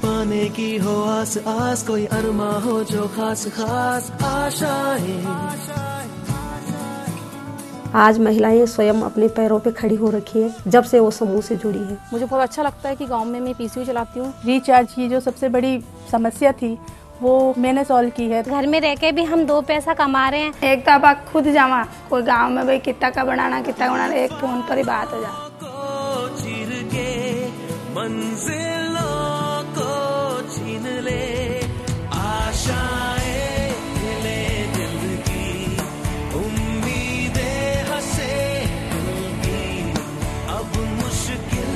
पाने की हो आस आस, कोई अरमा हो जो खास खास आशाएं। आज महिलाएं स्वयं अपने पैरों पे खड़ी हो रखी है जब से वो समूह से जुड़ी है। मुझे बहुत अच्छा लगता है कि गांव में मैं पीसीयू चलाती हूँ। रिचार्ज की जो सबसे बड़ी समस्या थी वो मैंने सॉल्व की है। घर में रह के भी हम 2 पैसा कमा रहे हैं। एक तो आप खुद जावा कोई गांव में भाई कितना का बनाना एक फोन पर ही बात हो जा। मंजिलों को छीन ले आशाएं, हिले दिल की उम्मीदें, हंसे दिल की। अब मुश्किल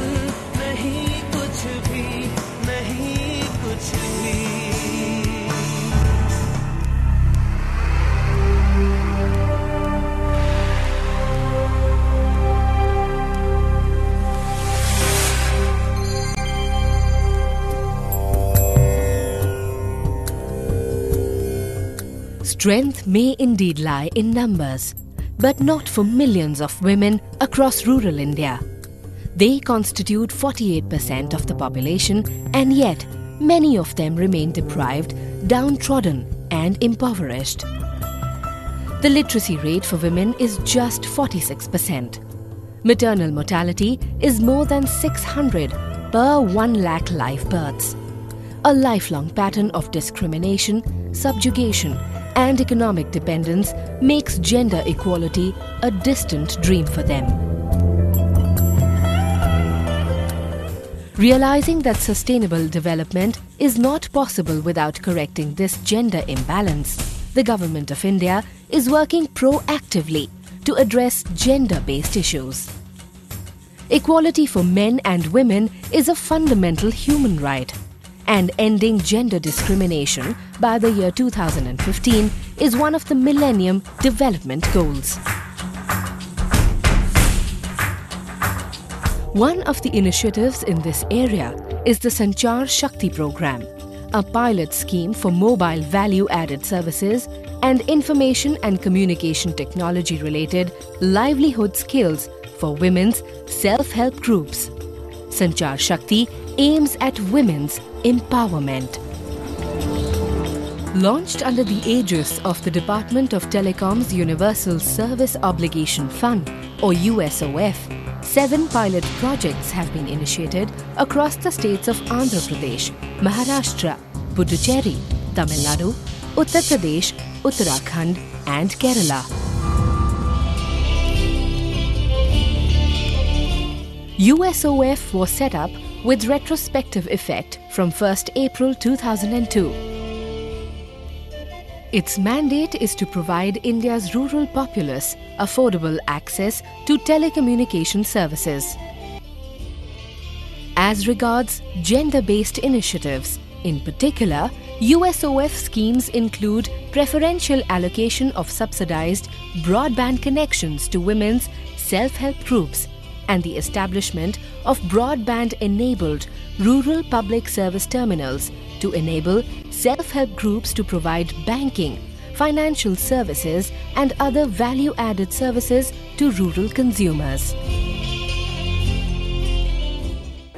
नहीं कुछ भी, नहीं कुछ भी। Strength may indeed lie in numbers, but not for millions of women across rural India. They constitute 48% of the population, and yet many of them remain deprived, downtrodden and impoverished. The literacy rate for women is just 46%. Maternal mortality is more than 600 per 1 lakh live births. A lifelong pattern of discrimination, subjugation and economic dependence makes gender equality a distant dream for them. Realizing that sustainable development is not possible without correcting this gender imbalance, the Government of India is working proactively to address gender-based issues. Equality for men and women is a fundamental human right, and ending gender discrimination by the year 2015 is one of the Millennium Development Goals. One of the initiatives in this area is the Sanchar Shakti program, a pilot scheme for mobile value-added services and information and communication technology-related livelihood skills for women's self-help groups. Sanchar Shakti aims at women's empowerment. Launched under the aegis of the Department of Telecom's Universal Service Obligation Fund, or USOF, 7 pilot projects have been initiated across the states of Andhra Pradesh, Maharashtra, Puducherry, Tamil Nadu, Uttar Pradesh, Uttarakhand and Kerala. USOF was set up with retrospective effect from 1st April 2002. Its mandate is to provide India's rural populace affordable access to telecommunication services. As regards gender-based initiatives, in particular, USOF schemes include preferential allocation of subsidized broadband connections to women's self-help groups and the establishment of broadband-enabled rural public service terminals to enable self-help groups to provide banking, financial services and other value-added services to rural consumers.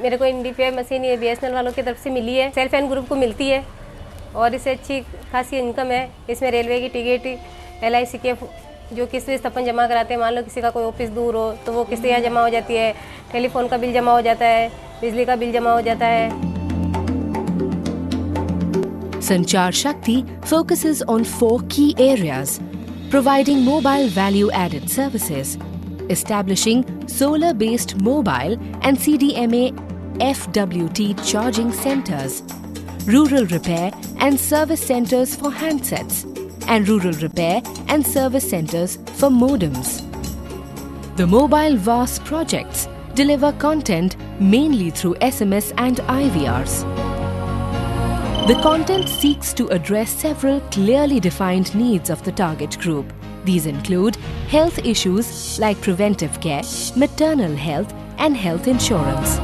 मेरे को NDPI machine ये BSNL वालों की तरफ से मिली है, self help group को मिलती है और इससे अच्छी खासी इनकम है। इसमें रेलवे की टिकट, LIC के जो किस्त अपन जमा कराते हैं, मान लो किसी का कोई ऑफिस दूर हो तो वो किस्त यहाँ जमा हो जाती है, टेलीफोन का बिल जमा हो जाता है, बिजली का बिल जमा हो जाता है। Sanchar Shakti focuses on 4 key areas: providing mobile value-added services, establishing solar-based mobile and CDMA FWT charging centers, rural repair and service centers for handsets, and rural repair and service centers for modems. The Mobile VAS projects deliver content mainly through SMS and IVRs. The content seeks to address several clearly defined needs of the target group. These include health issues like preventive care, maternal health and health insurance,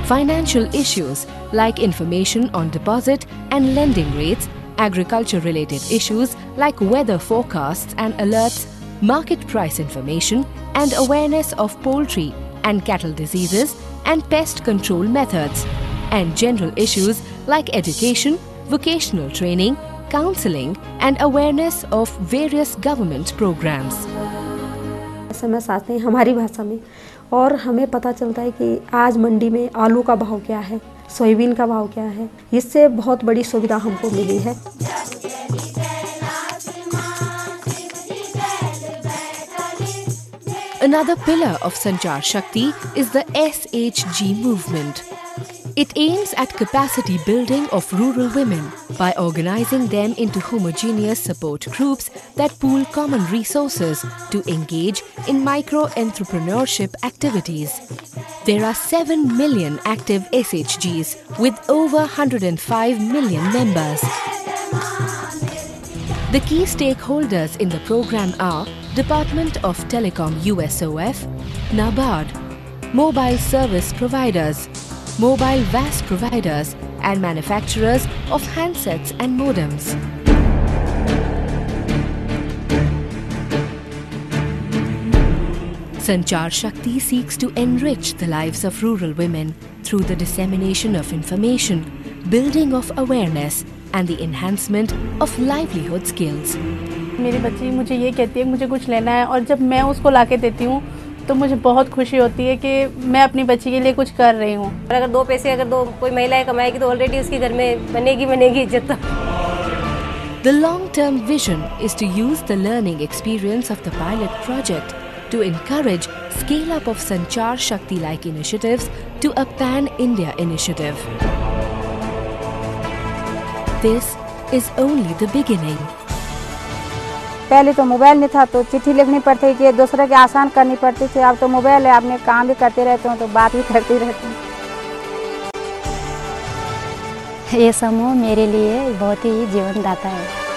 financial issues like information on deposit and lending rates, agriculture-related issues like weather forecasts and alerts, market price information and awareness of poultry and cattle diseases and pest control methods, and general issues like education, vocational training, counseling and awareness of various government programs. SMS आते हैं हमारी भाषा में और हमें पता चलता है कि आज मंडी में आलू का भाव क्या है, सोयाबीन का भाव क्या है। इससे बहुत बड़ी सुविधा हमको मिली है। Another pillar of Sanchar Shakti is the SHG movement. It aims at capacity building of rural women by organizing them into homogeneous support groups that pool common resources to engage in micro-entrepreneurship activities. There are 7 million active SHGs with over 105 million members. The key stakeholders in the program are Department of Telecom USOF, NABARD, mobile service providers, mobile VAS providers and manufacturers of handsets and modems. Sanchar Shakti seeks to enrich the lives of rural women through the dissemination of information, building of awareness and the enhancement of livelihood skills. मेरी बच्ची मुझे ये कहती है कि मुझे कुछ लेना है और जब मैं उसको लाके देती हूँ तो मुझे बहुत खुशी होती है कि मैं अपनी बच्ची के लिए कुछ कर रही हूँ। और अगर दो पैसे कोई महिलाएं कमाएगी तो ऑलरेडी उसके घर में बनेगी इज्जत। The long-term vision is to use the learning experience of the pilot project to encourage scale-up of Sanchar Shakti-like initiatives to a pan-India initiative. This is only the beginning. पहले तो मोबाइल नहीं था तो चिट्ठी लिखनी पड़ती थी, दूसरे के आसान करनी पड़ती थी। अब तो मोबाइल है, अपने काम भी करते रहते हैं तो बात भी करती रहती हूँ। ये समूह मेरे लिए बहुत ही जीवनदाता है।